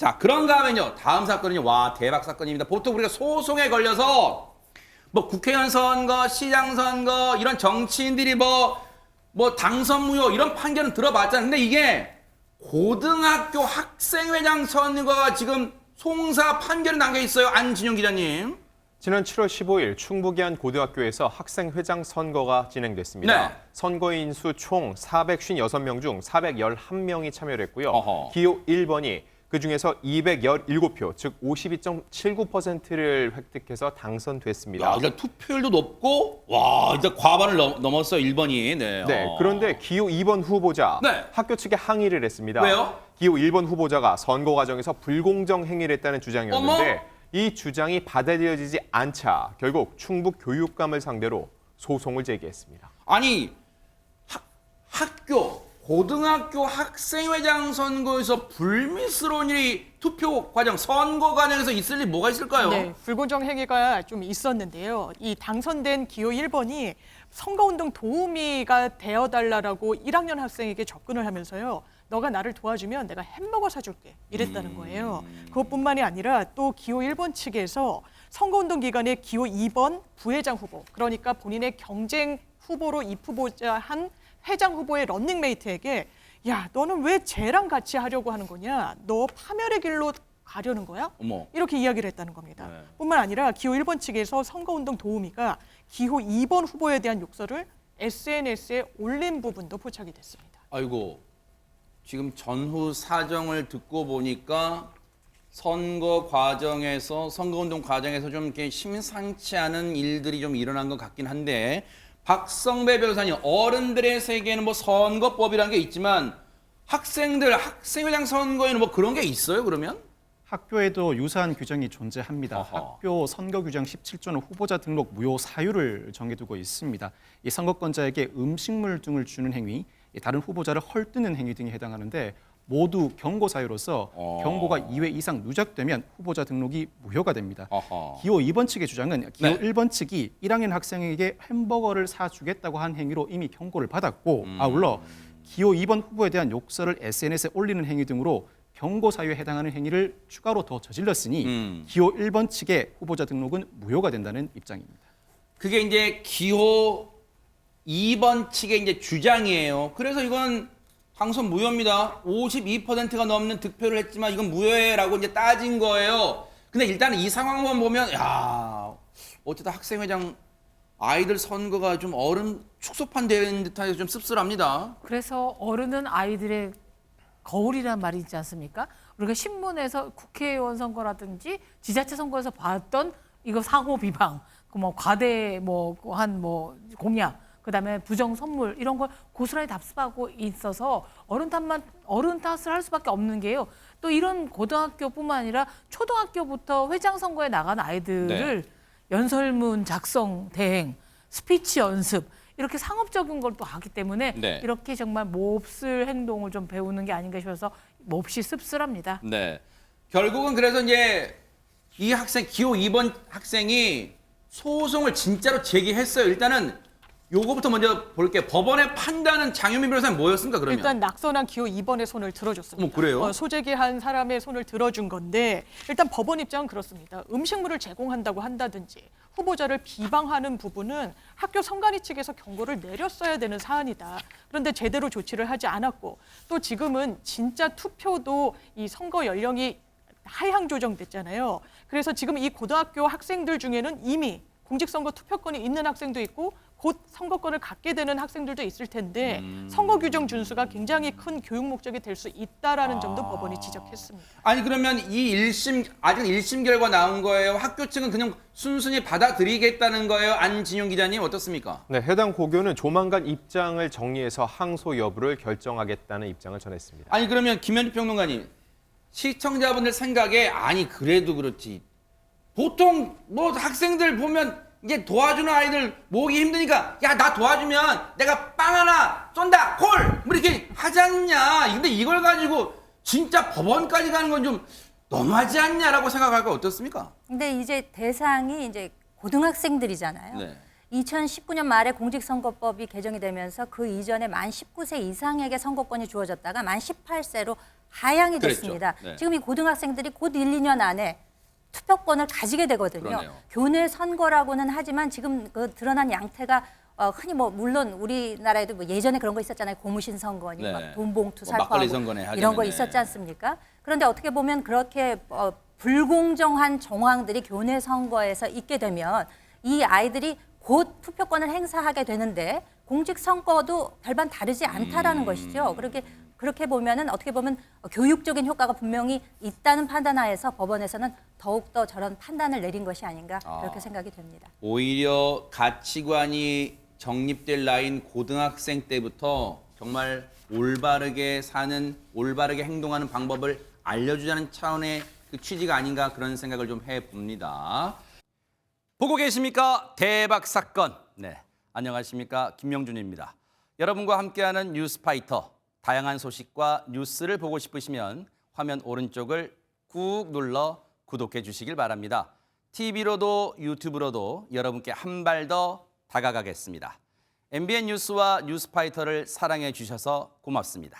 자, 그런가 하면요. 다음 사건은요. 와, 대박 사건입니다. 보통 우리가 소송에 걸려서 뭐 국회의원 선거, 시장 선거 이런 정치인들이 뭐 당선 무효 이런 판결은 들어봤잖아요. 근데 이게 고등학교 학생회장 선거가 지금 송사 판결이 남겨 있어요. 안진용 기자님. 지난 7월 15일 충북의 한 고등학교에서 학생회장 선거가 진행됐습니다. 네. 선거인 수 총 456명 중 411명이 참여를 했고요. 어허. 기호 1번이 그중에서 217표, 즉 52.79%를 획득해서 당선됐습니다. 야, 일단 투표율도 높고 와, 일단 과반을 넘었어요. 1번이. 네. 네, 그런데 기호 2번 후보자 네. 학교 측에 항의를 했습니다. 왜요? 기호 1번 후보자가 선거 과정에서 불공정 행위를 했다는 주장이었는데 어머? 이 주장이 받아들여지지 않자 결국 충북 교육감을 상대로 소송을 제기했습니다. 아니 학교 고등학교 학생회장 선거에서 불미스러운 일이 투표 과정 선거 과정에서 있을 일 뭐가 있을까요? 네, 불공정 행위가 좀 있었는데요. 이 당선된 기호 1번이 선거운동 도우미가 되어달라고 1학년 학생에게 접근을 하면서요. 너가 나를 도와주면 내가 햄버거 사줄게 이랬다는 거예요. 그것뿐만이 아니라 또 기호 1번 측에서 선거운동 기간에 기호 2번 부회장 후보, 그러니까 본인의 경쟁 후보로 입후보자 한 회장 후보의 런닝메이트에게 야, 너는 왜 쟤랑 같이 하려고 하는 거냐? 너 파멸의 길로 가려는 거야? 어머. 이렇게 이야기를 했다는 겁니다. 네. 뿐만 아니라 기호 1번 측에서 선거운동 도우미가 기호 2번 후보에 대한 욕설을 SNS에 올린 부분도 포착이 됐습니다. 아이고. 지금 전후 사정을 듣고 보니까 선거 과정에서 선거운동 과정에서 좀 이렇게 심상치 않은 일들이 좀 일어난 것 같긴 한데 박성배 변호사님, 어른들의 세계에는 뭐 선거법이라는 게 있지만 학생회장 선거에는 뭐 그런 게 있어요, 그러면? 학교에도 유사한 규정이 존재합니다. 어허. 학교 선거 규정 17조는 후보자 등록 무효 사유를 정해두고 있습니다. 이 선거권자에게 음식물 등을 주는 행위, 다른 후보자를 헐뜯는 행위 등에 해당하는데 모두 경고 사유로서 경고가 2회 이상 누적되면 후보자 등록이 무효가 됩니다. 어허. 기호 2번 측의 주장은 기호 네. 1번 측이 1학년 학생에게 햄버거를 사주겠다고 한 행위로 이미 경고를 받았고 아울러 기호 2번 후보에 대한 욕설을 SNS에 올리는 행위 등으로 경고 사유에 해당하는 행위를 추가로 더 저질렀으니 기호 1번 측의 후보자 등록은 무효가 된다는 입장입니다. 그게 이제 기호 2번 측의 이제 주장이에요. 그래서 이건 당선 무효입니다. 52%가 넘는 득표를 했지만 이건 무효라고 이제 따진 거예요. 근데 일단 이 상황만 보면 야, 어쨌든 학생회장 아이들 선거가 좀 어른 축소판 되는 듯해서 좀 씁쓸합니다. 그래서 어른은 아이들의 거울이란 말이 있지 않습니까? 우리가 신문에서 국회의원 선거라든지 지자체 선거에서 봤던 이거 상호 비방, 그 뭐 과대 뭐 공약, 그다음에 부정 선물 이런 걸 고스란히 답습하고 있어서 어른 탓을 할 수밖에 없는 게요. 또 이런 고등학교뿐만 아니라 초등학교부터 회장 선거에 나간 아이들을 연설문 작성 대행, 스피치 연습 이렇게 상업적인 걸 또 하기 때문에 네. 이렇게 정말 몹쓸 행동을 좀 배우는 게 아닌가 싶어서 몹시 씁쓸합니다. 네. 결국은 그래서 이제 이 학생 기호 2번 학생이 소송을 진짜로 제기했어요. 일단은 요거부터 먼저 볼게요. 법원의 판단은 장유민 변호사님 뭐였습니까, 그러면? 일단 낙선한 기호 2번의 손을 들어줬습니다. 어머, 그래요? 소재기한 사람의 손을 들어준 건데 일단 법원 입장은 그렇습니다. 음식물을 제공한다고 한다든지 후보자를 비방하는 부분은 학교 선관위 측에서 경고를 내렸어야 되는 사안이다. 그런데 제대로 조치를 하지 않았고 또 지금은 진짜 투표도 이 선거 연령이 하향 조정됐잖아요. 그래서 지금 이 고등학교 학생들 중에는 이미 공직선거 투표권이 있는 학생도 있고 곧 선거권을 갖게 되는 학생들도 있을 텐데 선거 규정 준수가 굉장히 큰 교육 목적이 될 수 있다라는 점도 법원이 지적했습니다. 아니 그러면 아직 1심 결과 나온 거예요? 학교 측은 그냥 순순히 받아들이겠다는 거예요? 안진용 기자님 어떻습니까? 네, 해당 고교는 조만간 입장을 정리해서 항소 여부를 결정하겠다는 입장을 전했습니다. 아니 그러면 김현주 평론가님, 시청자분들 생각에 아니 그래도 그렇지 보통 뭐 학생들 보면 이제 도와주는 아이들 모으기 힘드니까 야 나 도와주면 내가 빵 하나 쏜다 콜 뭐 이렇게 하지 않냐. 근데 이걸 가지고 진짜 법원까지 가는 건 좀 너무하지 않냐라고 생각할까 어떻습니까? 근데 이제 대상이 이제 고등학생들이잖아요. 네. 2019년 말에 공직선거법이 개정이 되면서 그 이전에 만 19세 이상에게 선거권이 주어졌다가 만 18세로 하향이 그랬죠. 됐습니다. 네. 지금 이 고등학생들이 곧 1, 2년 안에 투표권을 가지게 되거든요. 그러네요. 교내 선거라고는 하지만 지금 그 드러난 양태가 흔히 뭐 물론 우리나라에도 뭐 예전에 그런 거 있었잖아요. 고무신 선거니 네. 막 돈봉투 뭐 막걸리 살포하고 선거네 이런 거 하자면은. 있었지 않습니까? 그런데 어떻게 보면 그렇게 불공정한 정황들이 교내 선거에서 있게 되면 이 아이들이 곧 투표권을 행사하게 되는데 공직 선거도 별반 다르지 않다라는 것이죠. 그렇게 보면은 어떻게 보면 교육적인 효과가 분명히 있다는 판단하에서 법원에서는 더욱더 저런 판단을 내린 것이 아닌가 그렇게 생각이 됩니다. 오히려 가치관이 정립될 나이인 고등학생 때부터 정말 올바르게 사는, 올바르게 행동하는 방법을 알려주자는 차원의 그 취지가 아닌가 그런 생각을 좀 해봅니다. 보고 계십니까? 대박 사건. 네, 안녕하십니까? 김명준입니다. 여러분과 함께하는 뉴스파이터. 다양한 소식과 뉴스를 보고 싶으시면 화면 오른쪽을 꾹 눌러 구독해 주시길 바랍니다. TV로도 유튜브로도 여러분께 한 발 더 다가가겠습니다. MBN 뉴스와 뉴스파이터를 사랑해 주셔서 고맙습니다.